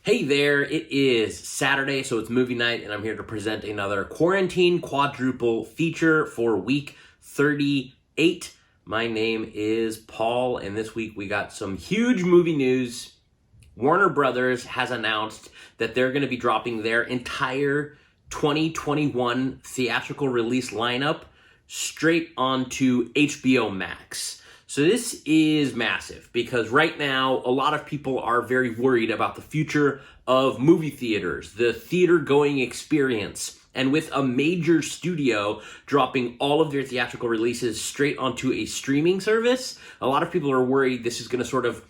Hey there, it is Saturday, so it's movie night, and I'm here to present another Quarantine Quadruple feature for week 38. My name is Paul, and this week we got some huge movie news. Warner Brothers has announced that they're going to be dropping their entire 2021 theatrical release lineup straight onto HBO Max. So this is massive because right now a lot of people are very worried about the future of movie theaters, the theater-going experience. And with a major studio dropping all of their theatrical releases straight onto a streaming service, a lot of people are worried this is going to sort of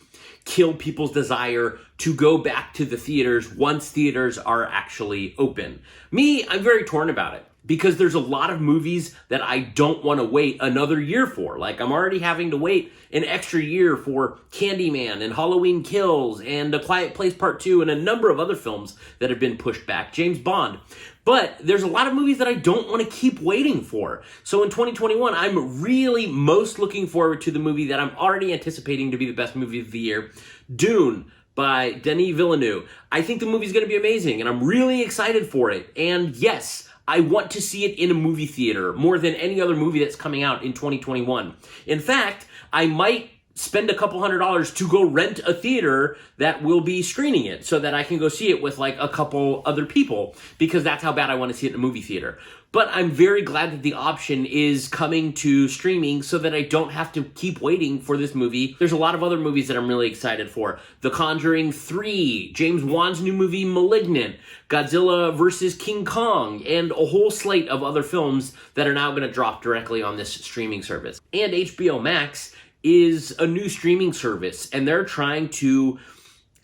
kill people's desire to go back to the theaters once theaters are actually open. Me, I'm very torn about it, because there's a lot of movies that I don't want to wait another year for. Like, I'm already having to wait an extra year for Candyman and Halloween Kills and A Quiet Place Part 2 and a number of other films that have been pushed back, James Bond. But there's a lot of movies that I don't want to keep waiting for. So in 2021, I'm really most looking forward to the movie that I'm already anticipating to be the best movie of the year, Dune, by Denis Villeneuve. I think the movie's going to be amazing, and I'm really excited for it. And yes, I want to see it in a movie theater more than any other movie that's coming out in 2021. In fact, I might spend a couple $100s to go rent a theater that will be screening it so that I can go see it with like a couple other people, because that's how bad I want to see it in a movie theater. But I'm very glad that the option is coming to streaming so that I don't have to keep waiting for this movie. There's a lot of other movies that I'm really excited for. The Conjuring 3, James Wan's new movie Malignant, Godzilla vs. King Kong, and a whole slate of other films that are now going to drop directly on this streaming service. And HBO Max is a new streaming service, and they're trying to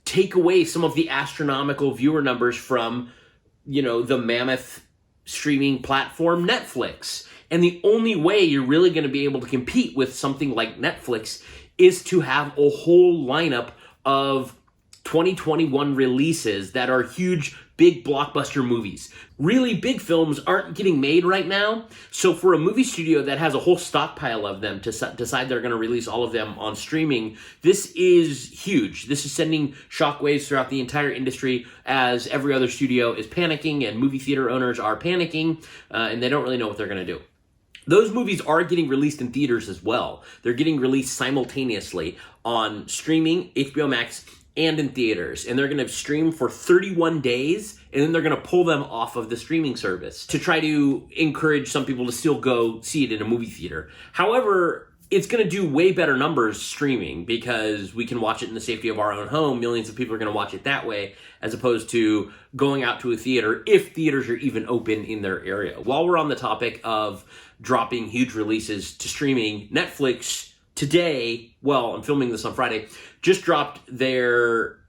take away some of the astronomical viewer numbers from, the mammoth streaming platform Netflix. And the only way you're really going to be able to compete with something like Netflix is to have a whole lineup of 2021 releases that are huge, big blockbuster movies. Really big films aren't getting made right now, so for a movie studio that has a whole stockpile of them to decide they're going to release all of them on streaming, this is huge. This is sending shockwaves throughout the entire industry as every other studio is panicking and movie theater owners are panicking, and they don't really know what they're going to do. Those movies are getting released in theaters as well. They're getting released simultaneously on streaming, HBO Max, and in theaters. And they're going to stream for 31 days, and then they're going to pull them off of the streaming service to try to encourage some people to still go see it in a movie theater. However, it's going to do way better numbers streaming because we can watch it in the safety of our own home. Millions of people are going to watch it that way, as opposed to going out to a theater if theaters are even open in their area. While we're on the topic of dropping huge releases to streaming, Netflix today, I'm filming this on Friday, just dropped their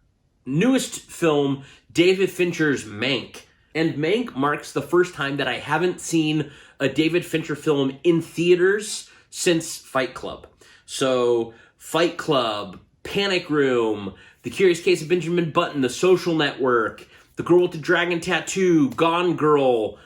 newest film, David Fincher's Mank. And Mank marks the first time that I haven't seen a David Fincher film in theaters since Fight Club. So Fight Club, Panic Room, The Curious Case of Benjamin Button, The Social Network, The Girl with the Dragon Tattoo, Gone Girl,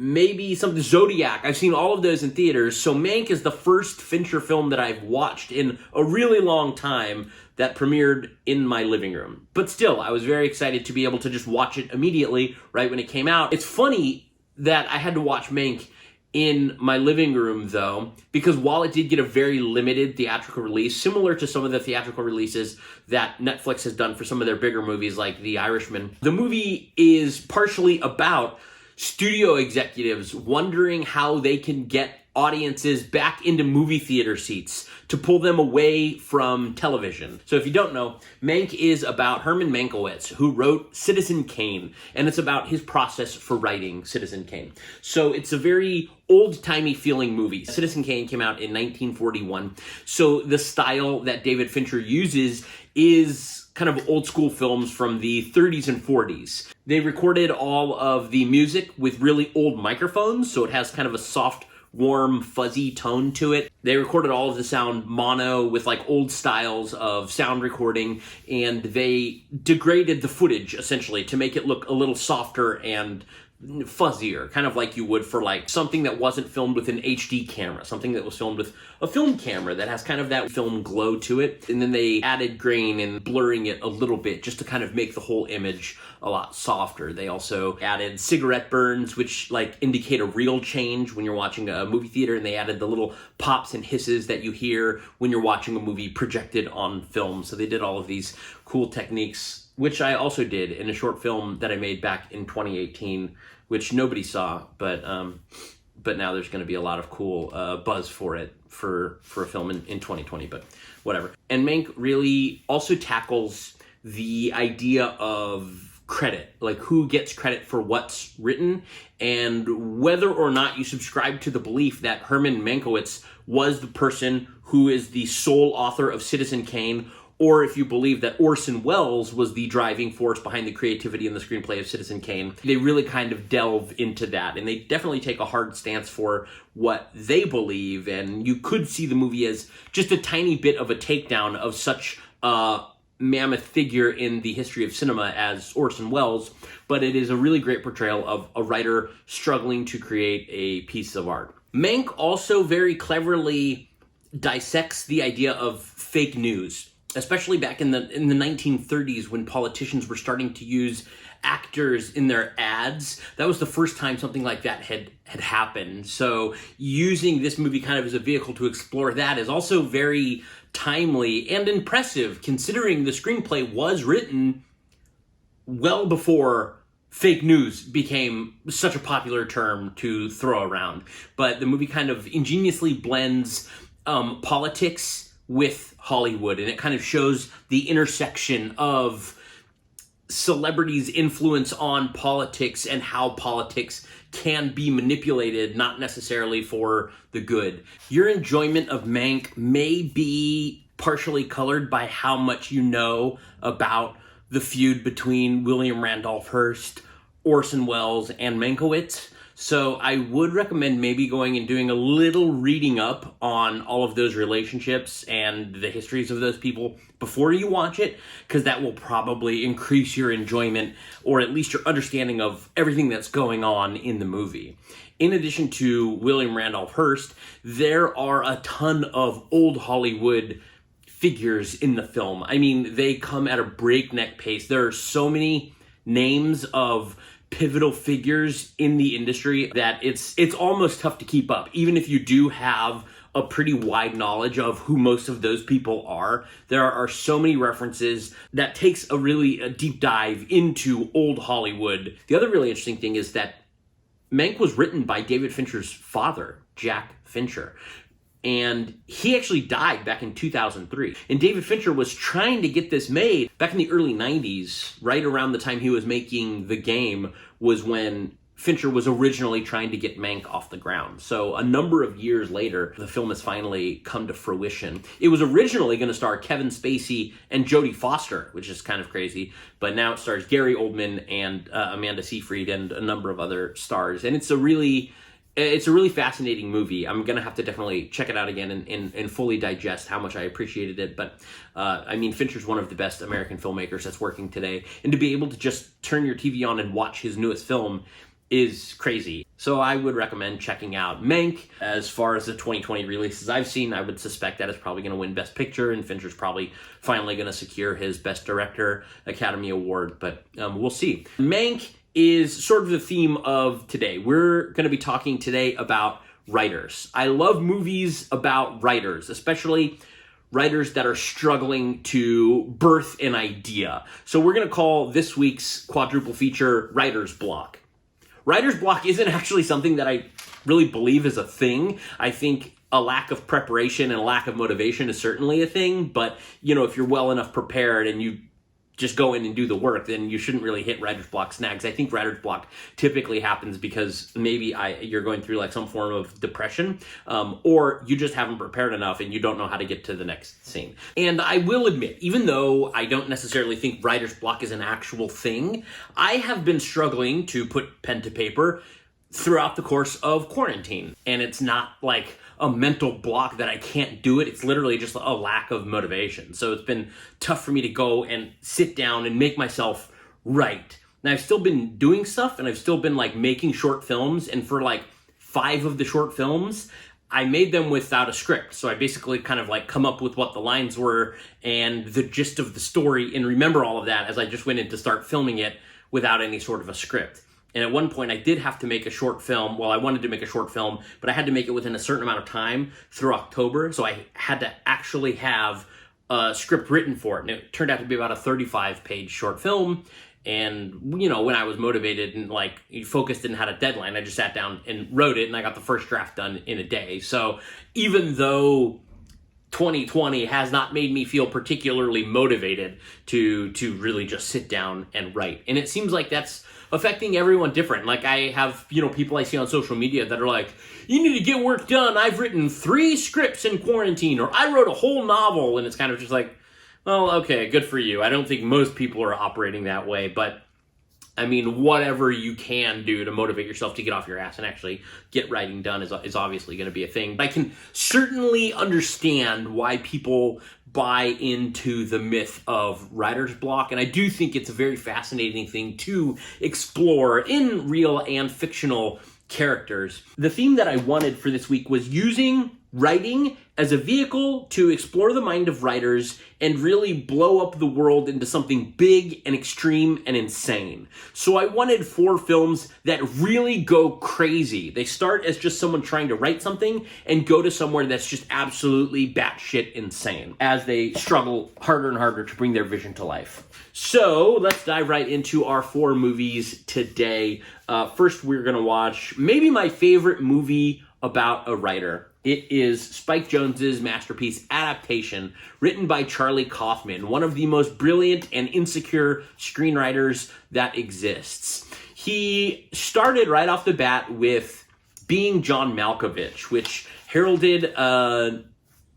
maybe something Zodiac. I've seen all of those in theaters. So Mank is the first Fincher film that I've watched in a really long time that premiered in my living room. But still, I was very excited to be able to just watch it immediately right when it came out. It's funny that I had to watch Mank in my living room, though, because while it did get a very limited theatrical release, similar to some of the theatrical releases that Netflix has done for some of their bigger movies like The Irishman, the movie is partially about studio executives wondering how they can get audiences back into movie theater seats to pull them away from television. So if you don't know, Mank is about Herman Mankiewicz, who wrote Citizen Kane, and it's about his process for writing Citizen Kane. So it's a very old-timey feeling movie. Citizen Kane came out in 1941, so the style that David Fincher uses is kind of old school films from the 30s and 40s. They recorded all of the music with really old microphones, so it has kind of a soft, warm, fuzzy tone to it. They recorded all of the sound mono with like old styles of sound recording, and they degraded the footage essentially to make it look a little softer and fuzzier, kind of like you would for like something that wasn't filmed with an HD camera, something that was filmed with a film camera that has kind of that film glow to it. And then they added grain and blurring it a little bit just to kind of make the whole image a lot softer. They also added cigarette burns, which like indicate a real change when you're watching a movie theater, and they added the little pops and hisses that you hear when you're watching a movie projected on film. So they did all of these cool techniques, which I also did in a short film that I made back in 2018, which nobody saw, but now there's going to be a lot of cool buzz for it for a film in 2020, but whatever. And Mank really also tackles the idea of credit, like who gets credit for what's written, and whether or not you subscribe to the belief that Herman Mankiewicz was the person who is the sole author of Citizen Kane, or if you believe that Orson Welles was the driving force behind the creativity in the screenplay of Citizen Kane. They really kind of delve into that, and they definitely take a hard stance for what they believe, and you could see the movie as just a tiny bit of a takedown of such a mammoth figure in the history of cinema as Orson Welles, but it is a really great portrayal of a writer struggling to create a piece of art. Mank also very cleverly dissects the idea of fake news, especially back in the 1930s when politicians were starting to use actors in their ads. That was the first time something like that had happened. So using this movie kind of as a vehicle to explore that is also very timely and impressive, considering the screenplay was written well before fake news became such a popular term to throw around. But the movie kind of ingeniously blends politics with Hollywood, and it kind of shows the intersection of celebrities' influence on politics and how politics can be manipulated, not necessarily for the good. Your enjoyment of Mank may be partially colored by how much you know about the feud between William Randolph Hearst, Orson Welles, and Mankiewicz. So I would recommend maybe going and doing a little reading up on all of those relationships and the histories of those people before you watch it, because that will probably increase your enjoyment, or at least your understanding of everything that's going on in the movie. In addition to William Randolph Hearst, there are a ton of old Hollywood figures in the film. I mean, they come at a breakneck pace. There are so many names of pivotal figures in the industry that it's almost tough to keep up. Even if you do have a pretty wide knowledge of who most of those people are, there are so many references that takes a deep dive into old Hollywood. The other really interesting thing is that Mank was written by David Fincher's father, Jack Fincher. And he actually died back in 2003. And David Fincher was trying to get this made back in the early 90s, right around the time he was making The Game, was when Fincher was originally trying to get Mank off the ground. So a number of years later, the film has finally come to fruition. It was originally going to star Kevin Spacey and Jodie Foster, which is kind of crazy. But now it stars Gary Oldman and Amanda Seyfried and a number of other stars. And it's a really fascinating movie. I'm going to have to definitely check it out again and fully digest how much I appreciated it. But, I mean, Fincher's one of the best American filmmakers that's working today. And to be able to just turn your TV on and watch his newest film is crazy. So I would recommend checking out Mank. As far as the 2020 releases I've seen, I would suspect that it's probably going to win Best Picture, and Fincher's probably finally going to secure his Best Director Academy Award. But we'll see. Mank is sort of the theme of today. We're going to be talking today about writers. I love movies about writers, especially writers that are struggling to birth an idea. So we're going to call this week's quadruple feature Writer's Block. Writer's block isn't actually something that I really believe is a thing. I think a lack of preparation and a lack of motivation is certainly a thing, but if you're well enough prepared and you just go in and do the work, then you shouldn't really hit writer's block snags. I think writer's block typically happens because maybe you're going through like some form of depression, or you just haven't prepared enough and you don't know how to get to the next scene. And I will admit, even though I don't necessarily think writer's block is an actual thing, I have been struggling to put pen to paper throughout the course of quarantine. And it's not like a mental block that I can't do it. It's literally just a lack of motivation. So it's been tough for me to go and sit down and make myself write. And I've still been doing stuff, and I've still been like making short films, and for like 5 of the short films, I made them without a script. So I basically kind of like come up with what the lines were and the gist of the story and remember all of that as I just went in to start filming it without any sort of a script. And at one point I did have to make a short film. Well, I wanted to make a short film, but I had to make it within a certain amount of time through October. So I had to actually have a script written for it. And it turned out to be about a 35-page short film. And, you know, when I was motivated and like focused and had a deadline, I just sat down and wrote it, and I got the first draft done in a day. So even though 2020 has not made me feel particularly motivated to really just sit down and write. And it seems like that's affecting everyone different. Like I have, you know, people I see on social media that are like, you need to get work done. I've written 3 scripts in quarantine, or I wrote a whole novel. And it's kind of just like, well, okay, good for you. I don't think most people are operating that way, but I mean, whatever you can do to motivate yourself to get off your ass and actually get writing done is obviously going to be a thing. But I can certainly understand why people buy into the myth of writer's block, and I do think it's a very fascinating thing to explore in real and fictional characters. The theme that I wanted for this week was using writing as a vehicle to explore the mind of writers and really blow up the world into something big and extreme and insane. So I wanted 4 films that really go crazy. They start as just someone trying to write something and go to somewhere that's just absolutely batshit insane as they struggle harder and harder to bring their vision to life. So let's dive right into our 4 movies today. First, we're going to watch maybe my favorite movie about a writer. It is Spike Jonze's masterpiece, Adaptation, written by Charlie Kaufman, one of the most brilliant and insecure screenwriters that exists. He started right off the bat with being John Malkovich, which heralded a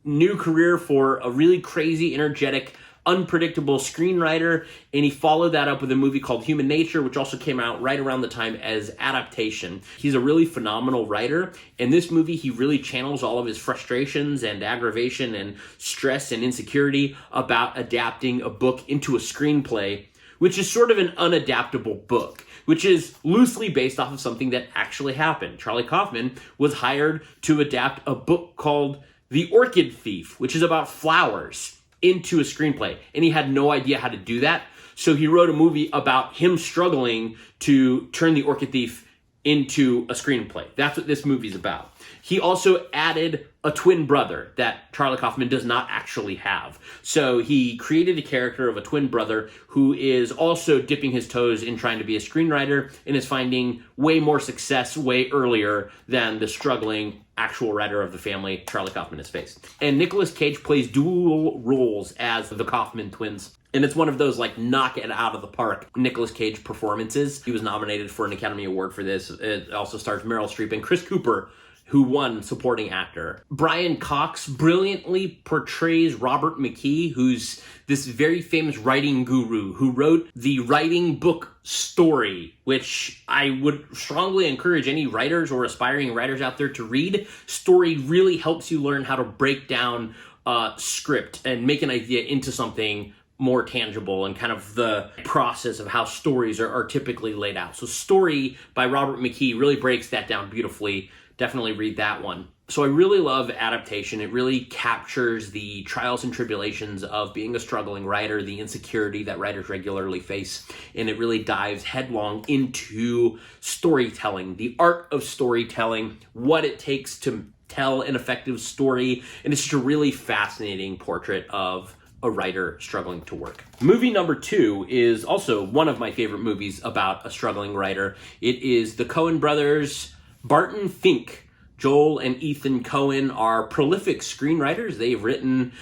new career for a really crazy, energetic, unpredictable screenwriter, and he followed that up with a movie called Human Nature, which also came out right around the time as Adaptation. He's a really phenomenal writer. In this movie, he really channels all of his frustrations and aggravation and stress and insecurity about adapting a book into a screenplay, which is sort of an unadaptable book, which is loosely based off of something that actually happened. Charlie Kaufman was hired to adapt a book called The Orchid Thief, which is about flowers, into a screenplay, and he had no idea how to do that. So he wrote a movie about him struggling to turn The Orchid Thief into a screenplay. That's what this movie's about. He also added a twin brother that Charlie Kaufman does not actually have. So he created a character of a twin brother who is also dipping his toes in trying to be a screenwriter and is finding way more success way earlier than the struggling actual writer of the family Charlie Kaufman has faced. And Nicolas Cage plays dual roles as the Kaufman twins. And it's one of those, like, knock it out of the park Nicolas Cage performances. He was nominated for an Academy Award for this. It also stars Meryl Streep and Chris Cooper, who won supporting actor. Brian Cox brilliantly portrays Robert McKee, who's this very famous writing guru who wrote the writing book Story, which I would strongly encourage any writers or aspiring writers out there to read. Story really helps you learn how to break down a script and make an idea into something more tangible and kind of the process of how stories are typically laid out. So Story by Robert McKee really breaks that down beautifully. Definitely read that one. So I really love Adaptation. It really captures the trials and tribulations of being a struggling writer, the insecurity that writers regularly face, and it really dives headlong into storytelling, the art of storytelling, what it takes to tell an effective story, and it's just a really fascinating portrait of a writer struggling to work. Movie number 2 is also one of my favorite movies about a struggling writer. It is the Coen brothers' Barton Fink. Joel and Ethan Coen are prolific screenwriters. They've written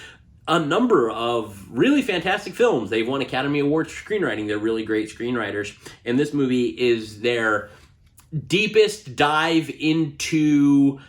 a number of really fantastic films. They've won Academy Awards for screenwriting. They're really great screenwriters. And this movie is their deepest dive into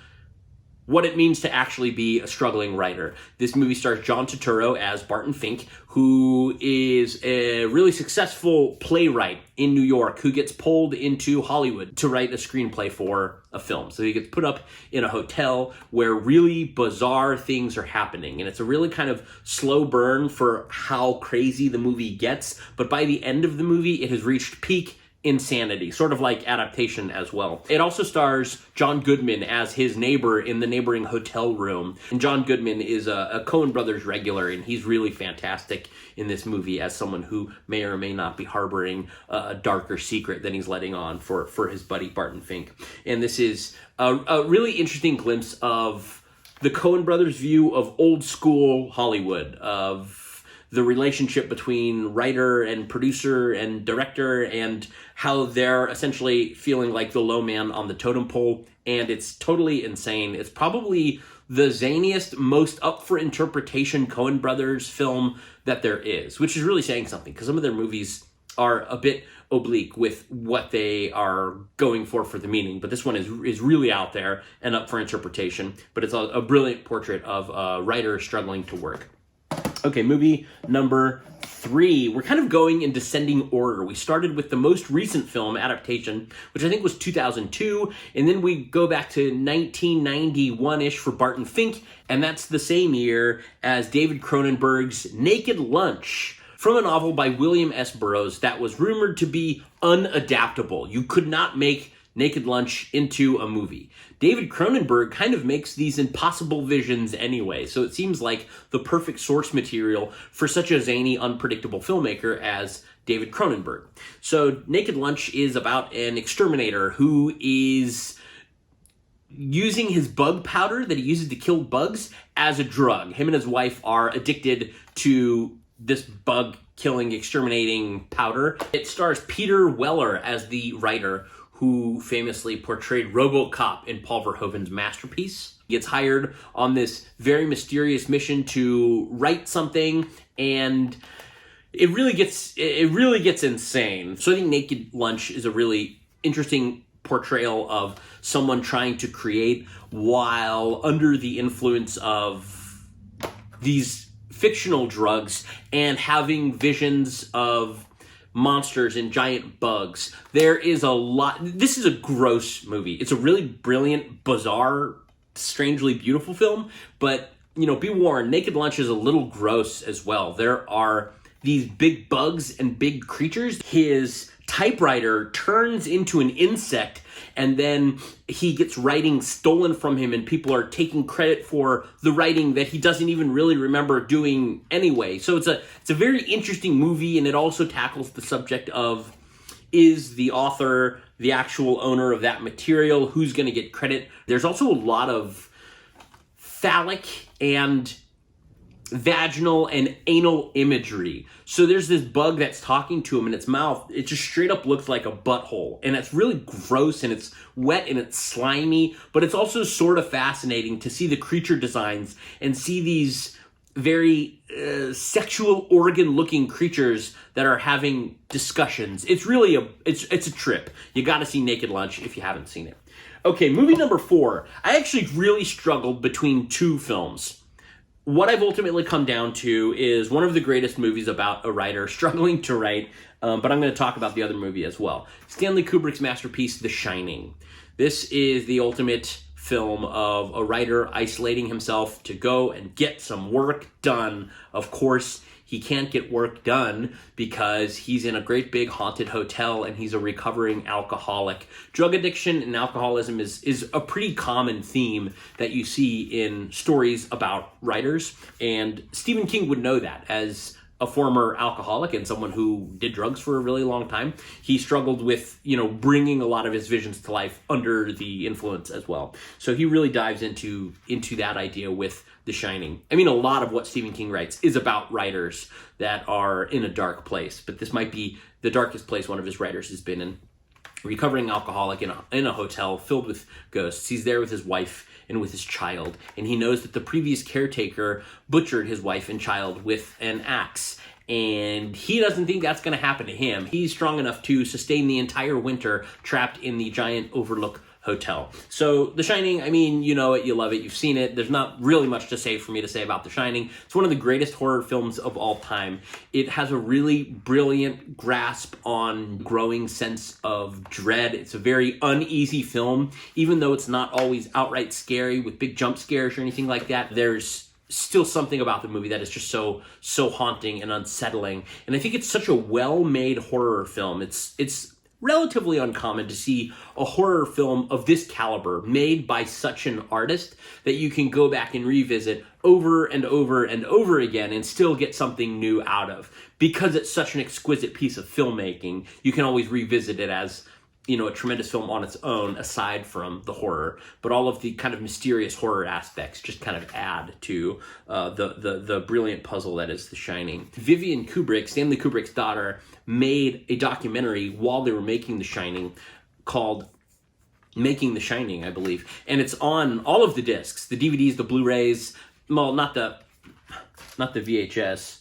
what it means to actually be a struggling writer. This movie stars John Turturro as Barton Fink, who is a really successful playwright in New York who gets pulled into Hollywood to write a screenplay for a film. So he gets put up in a hotel where really bizarre things are happening. And it's a really kind of slow burn for how crazy the movie gets. But by the end of the movie, it has reached peak insanity, sort of like Adaptation as well. It also stars John Goodman as his neighbor in the neighboring hotel room. And John Goodman is a Coen Brothers regular, and he's really fantastic in this movie as someone who may or may not be harboring a darker secret than he's letting on for his buddy Barton Fink. And this is a really interesting glimpse of the Coen Brothers' view of old school Hollywood, of the relationship between writer and producer and director, and how they're essentially feeling like the low man on the totem pole. And it's totally insane. It's probably the zaniest, most up for interpretation Coen Brothers film that there is, which is really saying something, because some of their movies are a bit oblique with what they are going for the meaning. But this one is really out there and up for interpretation. But it's a brilliant portrait of a writer struggling to work. Okay, movie number 3. We're kind of going in descending order. We started with the most recent film, Adaptation, which I think was 2002, and then we go back to 1991-ish for Barton Fink, and that's the same year as David Cronenberg's Naked Lunch, from a novel by William S. Burroughs that was rumored to be unadaptable. You could not make Naked Lunch into a movie. David Cronenberg kind of makes these impossible visions anyway, so it seems like the perfect source material for such a zany, unpredictable filmmaker as David Cronenberg. So Naked Lunch is about an exterminator who is using his bug powder that he uses to kill bugs as a drug. Him and his wife are addicted to this bug-killing, exterminating powder. It stars Peter Weller as the writer, who famously portrayed RoboCop in Paul Verhoeven's masterpiece. He gets hired on this very mysterious mission to write something, and it really gets insane. So I think Naked Lunch is a really interesting portrayal of someone trying to create while under the influence of these fictional drugs and having visions of monsters and giant bugs. There is a lot. This is a gross movie. It's a really brilliant, bizarre, strangely beautiful film, but, you know, be warned, Naked Lunch is a little gross as well. There are these big bugs and big creatures. His typewriter turns into an insect, and then he gets writing stolen from him, and people are taking credit for the writing that he doesn't even really remember doing anyway. So it's a very interesting movie, and it also tackles the subject of, is the author the actual owner of that material? Who's going to get credit? There's also a lot of phallic and vaginal and anal imagery. So there's this bug that's talking to him in its mouth. It just straight up looks like a butthole. And it's really gross, and it's wet, and it's slimy, but it's also sort of fascinating to see the creature designs and see these very sexual organ looking creatures that are having discussions. It's really it's a trip. You got to see Naked Lunch if you haven't seen it. Okay, movie number 4. I actually really struggled between two films. What I've ultimately come down to is one of the greatest movies about a writer struggling to write, but I'm going to talk about the other movie as well. Stanley Kubrick's masterpiece, The Shining. This is the ultimate film of a writer isolating himself to go and get some work done. Of course, he can't get work done because he's in a great big haunted hotel and he's a recovering alcoholic. Drug addiction and alcoholism is a pretty common theme that you see in stories about writers. And Stephen King would know that as a former alcoholic and someone who did drugs for a really long time. He struggled with, bringing a lot of his visions to life under the influence as well. So he really dives into that idea with The Shining. I mean, a lot of what Stephen King writes is about writers that are in a dark place, but this might be the darkest place one of his writers has been in. Recovering alcoholic in a hotel filled with ghosts. He's there with his wife and with his child, and he knows that the previous caretaker butchered his wife and child with an axe, and he doesn't think that's going to happen to him. He's strong enough to sustain the entire winter trapped in the giant Overlook Hotel. So The Shining, I mean, you know it, you love it, you've seen it. There's not really much to say for me to say about The Shining. It's one of the greatest horror films of all time. It has a really brilliant grasp on growing sense of dread. It's a very uneasy film, even though it's not always outright scary with big jump scares or anything like that. There's still something about the movie that is just so haunting and unsettling. And I think it's such a well-made horror film. It's relatively uncommon to see a horror film of this caliber made by such an artist that you can go back and revisit over and over and over again and still get something new out of. Because it's such an exquisite piece of filmmaking, you can always revisit it as, you know, a tremendous film on its own, aside from the horror. But all of the kind of mysterious horror aspects just kind of add to the brilliant puzzle that is The Shining. Vivian Kubrick, Stanley Kubrick's daughter, made a documentary while they were making The Shining called Making The Shining, I believe. And it's on all of the discs, the DVDs, the Blu-rays, well, not the VHS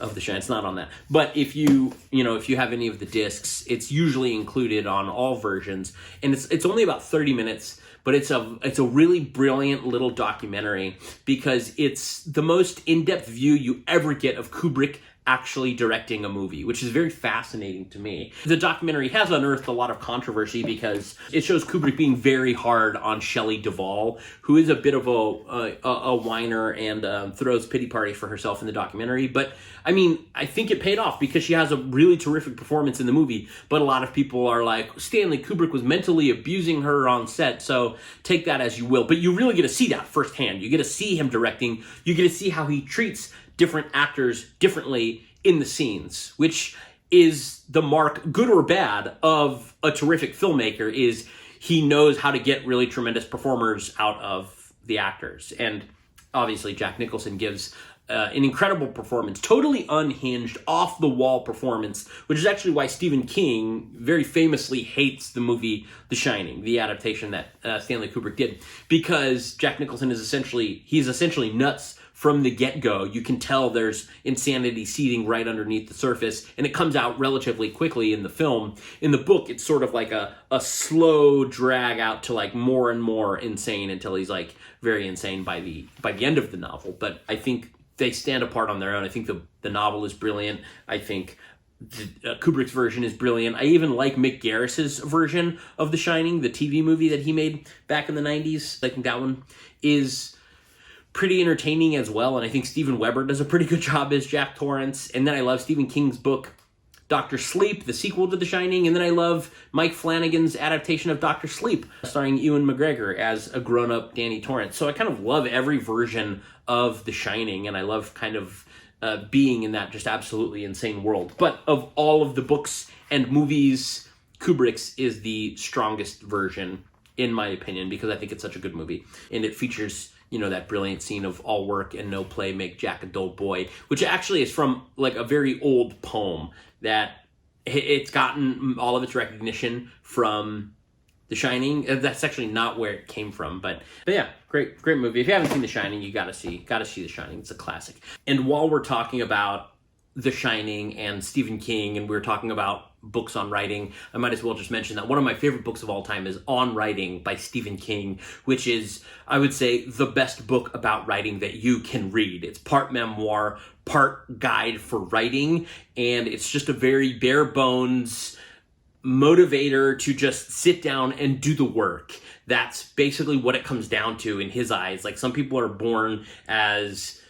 of The Shining. It's not on that. But if you have any of the discs, it's usually included on all versions. And it's only about 30 minutes, but it's a really brilliant little documentary because it's the most in-depth view you ever get of Kubrick actually directing a movie, which is very fascinating to me. The documentary has unearthed a lot of controversy because it shows Kubrick being very hard on Shelley Duvall, who is a bit of a whiner and throws pity parties for herself in the documentary. But I mean, I think it paid off because she has a really terrific performance in the movie. But a lot of people are like, Stanley Kubrick was mentally abusing her on set, so take that as you will. But you really get to see that firsthand. You get to see him directing. You get to see how he treats different actors differently in the scenes, which is the mark, good or bad, of a terrific filmmaker, is he knows how to get really tremendous performers out of the actors. And obviously Jack Nicholson gives an incredible performance, totally unhinged, off-the-wall performance, which is actually why Stephen King very famously hates the movie The Shining, the adaptation that Stanley Kubrick did, because Jack Nicholson is essentially nuts from the get-go. You can tell there's insanity seething right underneath the surface, and it comes out relatively quickly in the film. In the book, it's sort of like a slow drag out to like more and more insane until he's like very insane by the end of the novel. But I think they stand apart on their own. I think the novel is brilliant. I think Kubrick's version is brilliant. I even like Mick Garris's version of The Shining, the TV movie that he made back in the 90s. I think that one is pretty entertaining as well, and I think Steven Weber does a pretty good job as Jack Torrance. And then I love Stephen King's book, Dr. Sleep, the sequel to The Shining, and then I love Mike Flanagan's adaptation of Dr. Sleep, starring Ewan McGregor as a grown-up Danny Torrance. So I kind of love every version of The Shining, and I love kind of being in that just absolutely insane world. But of all of the books and movies, Kubrick's is the strongest version, in my opinion, because I think it's such a good movie. And it features, you know, that brilliant scene of all work and no play make Jack a dull boy, which actually is from like a very old poem that it's gotten all of its recognition from The Shining. That's actually not where it came from, but yeah, great movie. If you haven't seen The Shining, you gotta see The Shining. It's a classic. And while we're talking about The Shining and Stephen King, and we're talking about books on writing, I might as well just mention that one of my favorite books of all time is On Writing by Stephen King, which is, I would say, the best book about writing that you can read. It's part memoir, part guide for writing, and it's just a very bare bones motivator to just sit down and do the work. That's basically what it comes down to in his eyes. Like, some people are born as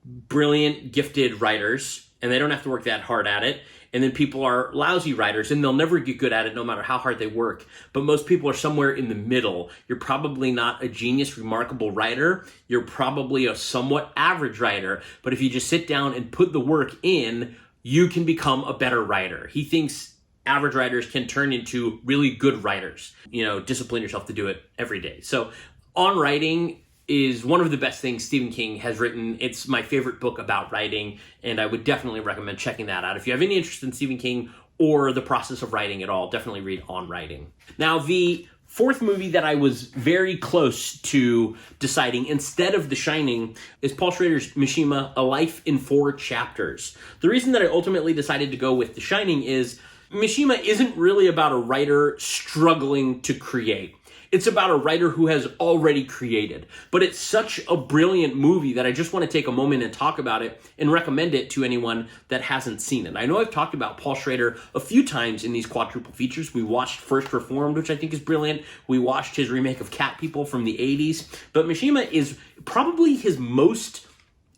brilliant, gifted writers, and they don't have to work that hard at it. And then people are lousy writers, and they'll never get good at it no matter how hard they work. But most people are somewhere in the middle. You're probably not a genius, remarkable writer. You're probably a somewhat average writer. But if you just sit down and put the work in, you can become a better writer. He thinks average writers can turn into really good writers. You know, discipline yourself to do it every day. So On Writing is one of the best things Stephen King has written. It's my favorite book about writing, and I would definitely recommend checking that out. If you have any interest in Stephen King or the process of writing at all, definitely read On Writing. Now, the fourth movie that I was very close to deciding instead of The Shining is Paul Schrader's Mishima, A Life in 4 Chapters. The reason that I ultimately decided to go with The Shining is Mishima isn't really about a writer struggling to create. It's about a writer who has already created. But it's such a brilliant movie that I just want to take a moment and talk about it and recommend it to anyone that hasn't seen it. I know I've talked about Paul Schrader a few times in these quadruple features. We watched First Reformed, which I think is brilliant. We watched his remake of Cat People from the 80s. But Mishima is probably his most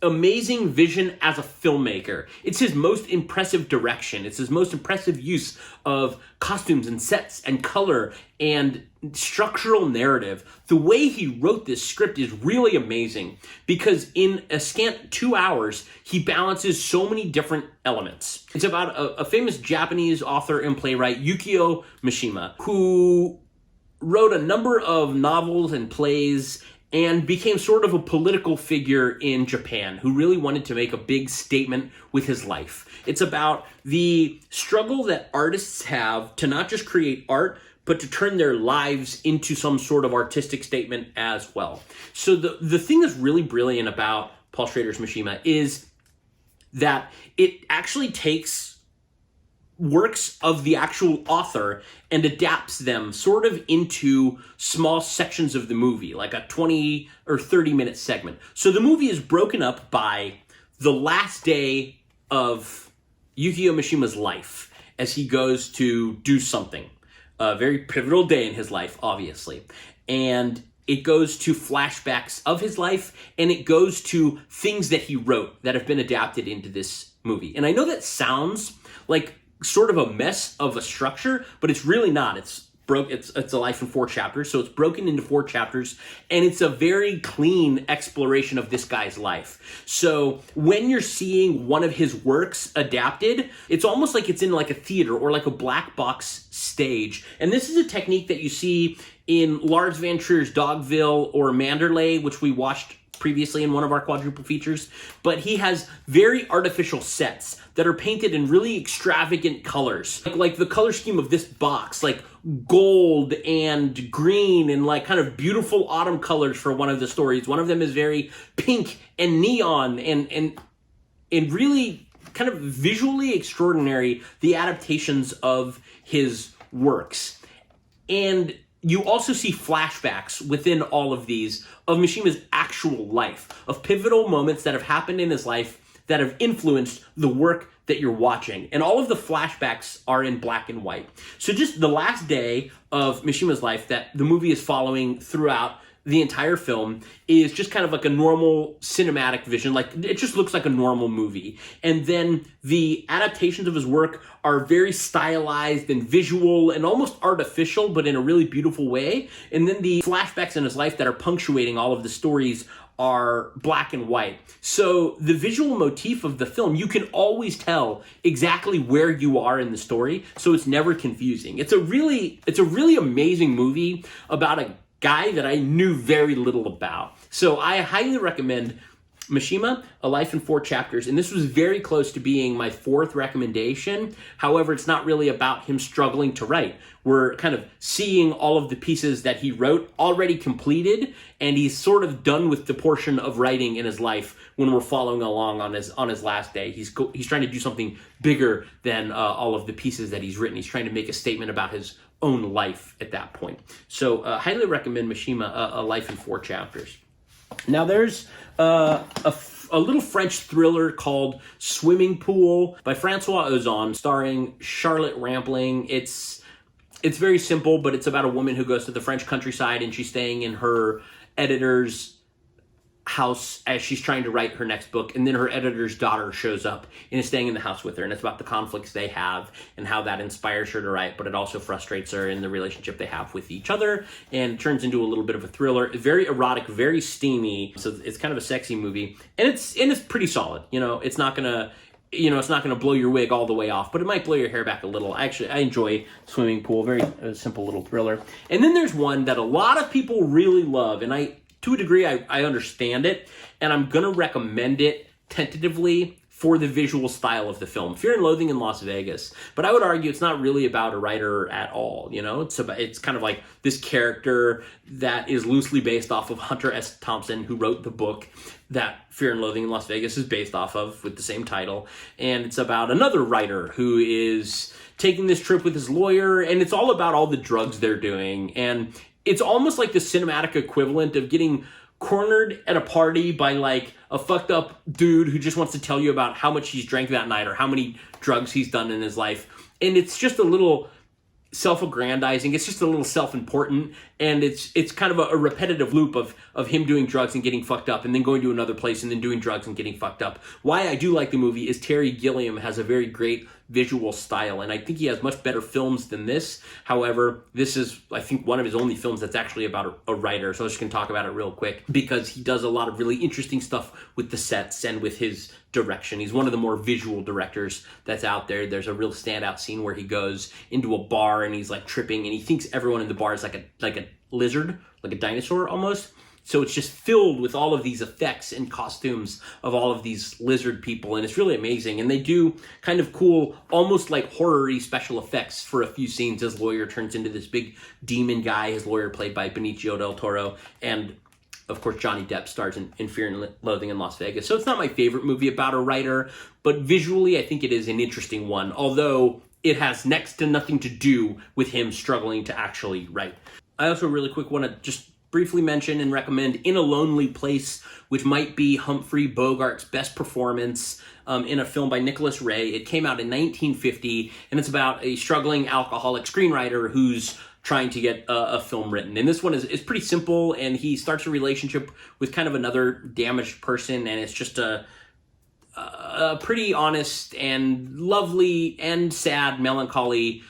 amazing vision as a filmmaker. It's his most impressive direction. It's his most impressive use of costumes and sets and color and structural narrative. The way he wrote this script is really amazing because in a scant 2 hours, he balances so many different elements. It's about a famous Japanese author and playwright, Yukio Mishima, who wrote a number of novels and plays and became sort of a political figure in Japan who really wanted to make a big statement with his life. It's about the struggle that artists have to not just create art, but to turn their lives into some sort of artistic statement as well. So the thing that's really brilliant about Paul Schrader's Mishima is that it actually takes works of the actual author and adapts them sort of into small sections of the movie, like a 20 or 30 minute segment. So the movie is broken up by the last day of Yukio Mishima's life as he goes to do something. A very pivotal day in his life, obviously. And it goes to flashbacks of his life, and it goes to things that he wrote that have been adapted into this movie. And I know that sounds like sort of a mess of a structure, but it's really not. It's a life in 4 chapters, so it's broken into 4 chapters, and it's a very clean exploration of this guy's life. So when you're seeing one of his works adapted, it's almost like it's in like a theater or like a black box stage. And this is a technique that you see in Lars Van Trier's Dogville or Manderley, which we watched previously in one of our quadruple features, but he has very artificial sets that are painted in really extravagant colors. Like the color scheme of this box, like gold and green and like kind of beautiful autumn colors for one of the stories. One of them is very pink and neon and really kind of visually extraordinary, the adaptations of his works. And you also see flashbacks within all of these of Mishima's actual life, of pivotal moments that have happened in his life that have influenced the work that you're watching. And all of the flashbacks are in black and white. So just the last day of Mishima's life that the movie is following throughout the entire film is just kind of like a normal cinematic vision. Like it just looks like a normal movie. And then the adaptations of his work are very stylized and visual and almost artificial, but in a really beautiful way. And then the flashbacks in his life that are punctuating all of the stories are black and white. So the visual motif of the film, you can always tell exactly where you are in the story. So it's never confusing. It's a really amazing movie about a guy that I knew very little about. So I highly recommend Mishima, A Life in 4 Chapters, and this was very close to being my 4th recommendation. However, it's not really about him struggling to write. We're kind of seeing all of the pieces that he wrote already completed, and he's sort of done with the portion of writing in his life when we're following along on his last day. He's trying to do something bigger than all of the pieces that he's written. He's trying to make a statement about his own life at that point. So highly recommend Mishima, A Life in 4 Chapters. Now there's a little French thriller called Swimming Pool by Francois Ozon, starring Charlotte Rampling. It's very simple, but it's about a woman who goes to the French countryside and she's staying in her editor's house as she's trying to write her next book, and then her editor's daughter shows up and is staying in the house with her, and it's about the conflicts they have and how that inspires her to write, but it also frustrates her in the relationship they have with each other, and it turns into a little bit of a thriller. Very erotic, very steamy, so it's kind of a sexy movie, and it's pretty solid. It's not gonna blow your wig all the way off, but it might blow your hair back a little. I enjoy Swimming Pool, very simple little thriller. And then there's one that a lot of people really love, and to a degree, I understand it, and I'm going to recommend it tentatively for the visual style of the film. Fear and Loathing in Las Vegas. But I would argue it's not really about a writer at all, It's kind of like this character that is loosely based off of Hunter S. Thompson, who wrote the book that Fear and Loathing in Las Vegas is based off of with the same title. And it's about another writer who is taking this trip with his lawyer, and it's all about all the drugs they're doing. And it's almost like the cinematic equivalent of getting cornered at a party by like a fucked up dude who just wants to tell you about how much he's drank that night or how many drugs he's done in his life. And it's just a little self-aggrandizing. It's just a little self-important. and it's kind of a repetitive loop of him doing drugs and getting fucked up, and then going to another place and then doing drugs and getting fucked up. Why I do like the movie is Terry Gilliam has a very great visual style, and I think he has much better films than this. However, this is, I think, one of his only films that's actually about a writer, so I'm just going to talk about it real quick, because he does a lot of really interesting stuff with the sets and with his direction. He's one of the more visual directors that's out there. There's a real standout scene where he goes into a bar and he's like tripping, and he thinks everyone in the bar is like a lizard, like a dinosaur almost. So it's just filled with all of these effects and costumes of all of these lizard people, and it's really amazing. And they do kind of cool, almost like horror-y special effects for a few scenes. His lawyer turns into this big demon guy, his lawyer played by Benicio del Toro, and of course Johnny Depp stars in Fear and Loathing in Las Vegas. So it's not my favorite movie about a writer, but visually I think it is an interesting one, although it has next to nothing to do with him struggling to actually write. I also really quick want to just briefly mention and recommend In a Lonely Place, which might be Humphrey Bogart's best performance in a film by Nicholas Ray. It came out in 1950, and it's about a struggling alcoholic screenwriter who's trying to get a film written. And this one is pretty simple, and he starts a relationship with kind of another damaged person, and it's just a pretty honest and lovely and sad, melancholy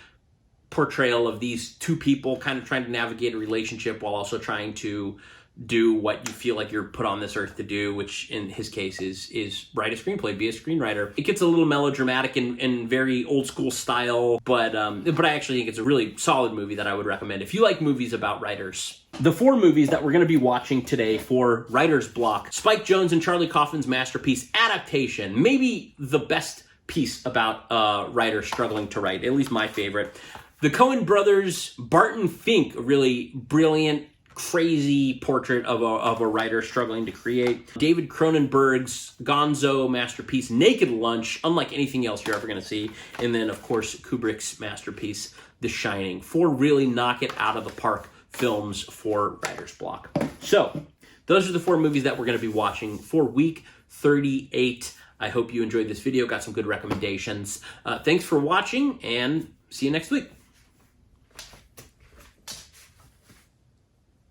portrayal of these two people kind of trying to navigate a relationship while also trying to do what you feel like you're put on this earth to do, which in his case is write a screenplay, be a screenwriter. It gets a little melodramatic and very old school style, but I actually think it's a really solid movie that I would recommend if you like movies about writers. The 4 movies that we're going to be watching today for Writer's Block: Spike Jonze and Charlie Kaufman's masterpiece, Adaptation. Maybe the best piece about a writer struggling to write, at least my favorite. The Coen brothers' Barton Fink, a really brilliant, crazy portrait of a writer struggling to create. David Cronenberg's gonzo masterpiece, Naked Lunch, unlike anything else you're ever going to see. And then, of course, Kubrick's masterpiece, The Shining. 4 really knock it out of the park films for Writer's Block. So, those are the 4 movies that we're going to be watching for week 38. I hope you enjoyed this video, got some good recommendations. Thanks for watching, and see you next week.